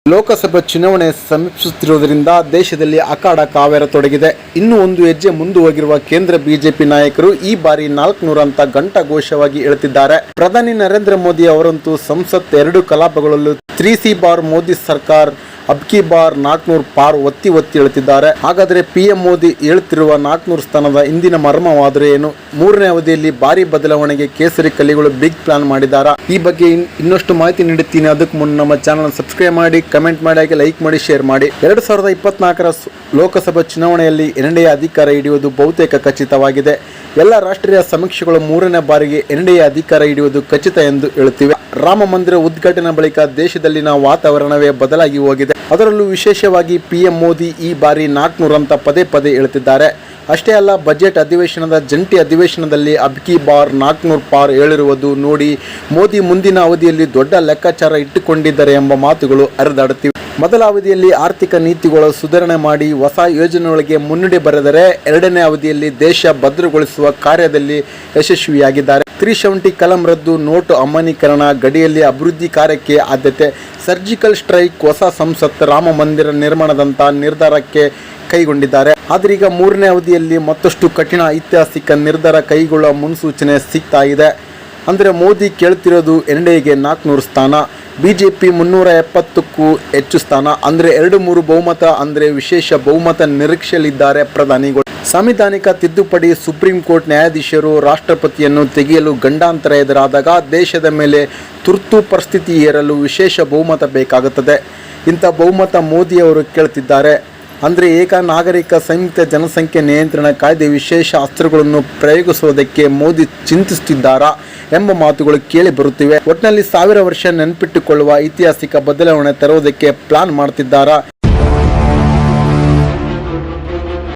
ಲೋಕಸಭಾ ಚುನಾವಣೆ ಸಮೀಪಿಸುತ್ತಿರುವುದರಿಂದ ದೇಶದಲ್ಲಿ ಅಖಾಡ ಕಾವೇರತೊಡಗಿದೆ. ಇನ್ನೂ ಒಂದು ಹೆಜ್ಜೆ ಮುಂದೆ ಹೋಗಿರುವ ಕೇಂದ್ರ ಬಿಜೆಪಿ ನಾಯಕರು ಈ ಬಾರಿ 400 ಅಂತ ಘಂಟಾಘೋಷವಾಗಿ ಹೇಳುತ್ತಿದ್ದಾರೆ. ಪ್ರಧಾನಿ ನರೇಂದ್ರ ಮೋದಿ ಅವರಂತೂ ಸಂಸತ್ ಎರಡು ಕಲಾಪಗಳಲ್ಲೂ 3C ಬಾರ್ ಮೋದಿ ಸರ್ಕಾರ ಅಬ್ಕಿ ಬಾರ್ 400 ಪಾರ್ ಒತ್ತಿ ಹೇಳುತ್ತಿದ್ದಾರೆ. ಹಾಗಾದರೆ PM ಮೋದಿ ಹೇಳುತ್ತಿರುವ 400 ಸ್ಥಾನದ ಇಂದಿನ ಮರ್ಮವಾದರೆ ಏನು? ಮೂರನೇ ಅವಧಿಯಲ್ಲಿ ಭಾರಿ ಬದಲಾವಣೆಗೆ ಕೇಸರಿ ಕಲಿಗಳು ಬಿಗ್ ಪ್ಲಾನ್ ಮಾಡಿದ್ದಾರೆ. ಈ ಬಗ್ಗೆ ಇನ್ನಷ್ಟು ಮಾಹಿತಿ ನೀಡುತ್ತೀನಿ. ಅದಕ್ಕೂ ಮುನ್ನ ನಮ್ಮ ಚಾನಲ್ ಸಬ್ಸ್ಕ್ರೈಬ್ ಮಾಡಿ, ಕಮೆಂಟ್ ಮಾಡಿ, ಹಾಗೆ ಲೈಕ್ ಮಾಡಿ, ಶೇರ್ ಮಾಡಿ. 2024ರ ಲೋಕಸಭಾ ಚುನಾವಣೆಯಲ್ಲಿ NDA ಅಧಿಕಾರ ಹಿಡಿಯುವುದು ಬಹುತೇಕ ಖಚಿತವಾಗಿದೆ. ಎಲ್ಲ ರಾಷ್ಟ್ರೀಯ ಸಮೀಕ್ಷೆಗಳು ಮೂರನೇ ಬಾರಿಗೆ NDA ಅಧಿಕಾರ ಹಿಡಿಯುವುದು ಖಚಿತ ಎಂದು ಹೇಳುತ್ತಿವೆ. ರಾಮ ಮಂದಿರ ಉದ್ಘಾಟನೆ ಬಳಿಕ ದೇಶದಲ್ಲಿನ ವಾತಾವರಣವೇ ಬದಲಾಗಿ ಹೋಗಿದೆ. ಅದರಲ್ಲೂ ವಿಶೇಷವಾಗಿ PM ಮೋದಿ ಈ ಬಾರಿ 400 ಅಂತ ಪದೇ ಹೇಳುತ್ತಿದ್ದಾರೆ. ಅಷ್ಟೇ ಅಲ್ಲ, ಬಜೆಟ್ ಅಧಿವೇಶನದ ಜಂಟಿ ಅಧಿವೇಶನದಲ್ಲಿ ಅಬ್ಕಿ ಬಾರ್ 400 ಪಾರ್ ಹೇಳಿರುವುದು ನೋಡಿ ಮೋದಿ ಮುಂದಿನ ಅವಧಿಯಲ್ಲಿ ದೊಡ್ಡ ಲೆಕ್ಕಾಚಾರ ಇಟ್ಟುಕೊಂಡಿದ್ದಾರೆ ಎಂಬ ಮಾತುಗಳು ಹರಿದಾಡುತ್ತಿವೆ. ಮೊದಲ ಅವಧಿಯಲ್ಲಿ ಆರ್ಥಿಕ ನೀತಿಗಳ ಸುಧಾರಣೆ ಮಾಡಿ ಹೊಸ ಯೋಜನೆಗಳಿಗೆ ಮುನ್ನುಡಿ ಬರೆದರೆ, ಎರಡನೇ ಅವಧಿಯಲ್ಲಿ ದೇಶ ಭದ್ರಗೊಳಿಸುವ ಕಾರ್ಯದಲ್ಲಿ ಯಶಸ್ವಿಯಾಗಿದ್ದಾರೆ. 370 ಕಲಂ ರದ್ದು, ನೋಟು ಅಮಾನ್ಯೀಕರಣ, ಗಡಿಯಲ್ಲಿ ಅಭಿವೃದ್ಧಿ ಕಾರ್ಯಕ್ಕೆ ಆದ್ಯತೆ, ಸರ್ಜಿಕಲ್ ಸ್ಟ್ರೈಕ್, ಹೊಸ ಸಂಸತ್, ರಾಮ ಮಂದಿರ ನಿರ್ಮಾಣದಂಥ ನಿರ್ಧಾರಕ್ಕೆ ಕೈಗೊಂಡಿದ್ದಾರೆ. ಆದ್ರೀಗ ಮೂರನೇ ಅವಧಿಯಲ್ಲಿ ಮತ್ತಷ್ಟು ಕಠಿಣ ಐತಿಹಾಸಿಕ ನಿರ್ಧಾರ ಕೈಗೊಳ್ಳುವ ಮುನ್ಸೂಚನೆ ಸಿಗ್ತಾ ಇದೆ. ಅಂದರೆ ಮೋದಿ ಕೇಳ್ತಿರೋದು NDAಗೆ 400 ಸ್ಥಾನ, BJP 370ಕ್ಕೂ ಹೆಚ್ಚು ಸ್ಥಾನ, ಅಂದರೆ 2/3 ಬಹುಮತ, ಅಂದರೆ ವಿಶೇಷ ಬಹುಮತ ನಿರೀಕ್ಷೆಯಲ್ಲಿದ್ದಾರೆ ಪ್ರಧಾನಿಗಳು. ಸಾಂವಿಧಾನಿಕ ತಿದ್ದುಪಡಿ, ಸುಪ್ರೀಂ ಕೋರ್ಟ್ ನ್ಯಾಯಾಧೀಶರು ರಾಷ್ಟ್ರಪತಿಯನ್ನು ತೆಗೆಯಲು ಗಂಡಾಂತರ ಎದುರಾದಾಗ ದೇಶದ ಮೇಲೆ ತುರ್ತು ಪರಿಸ್ಥಿತಿ ಹೇರಲು ವಿಶೇಷ ಬಹುಮತ ಬೇಕಾಗುತ್ತದೆ. ಇಂಥ ಬಹುಮತ ಮೋದಿಯವರು ಕೇಳ್ತಿದ್ದಾರೆ. ಅಂದರೆ ಏಕ ನಾಗರಿಕ ಸಂಯುಕ್ತ ಜನಸಂಖ್ಯೆ ನಿಯಂತ್ರಣ ಕಾಯ್ದೆ ವಿಶೇಷ ಅಸ್ತ್ರಗಳನ್ನು ಪ್ರಯೋಗಿಸುವುದಕ್ಕೆ ಮೋದಿ ಚಿಂತಿಸುತ್ತಿದ್ದಾರಾ ಎಂಬ ಮಾತುಗಳು ಕೇಳಿ ಬರುತ್ತಿವೆ. ಒಟ್ಟಿನಲ್ಲಿ 1000 ವರ್ಷ ನೆನಪಿಟ್ಟುಕೊಳ್ಳುವ ಐತಿಹಾಸಿಕ ಬದಲಾವಣೆ ತರುವುದಕ್ಕೆ ಪ್ಲಾನ್ ಮಾಡ್ತಿದ್ದಾರಾ?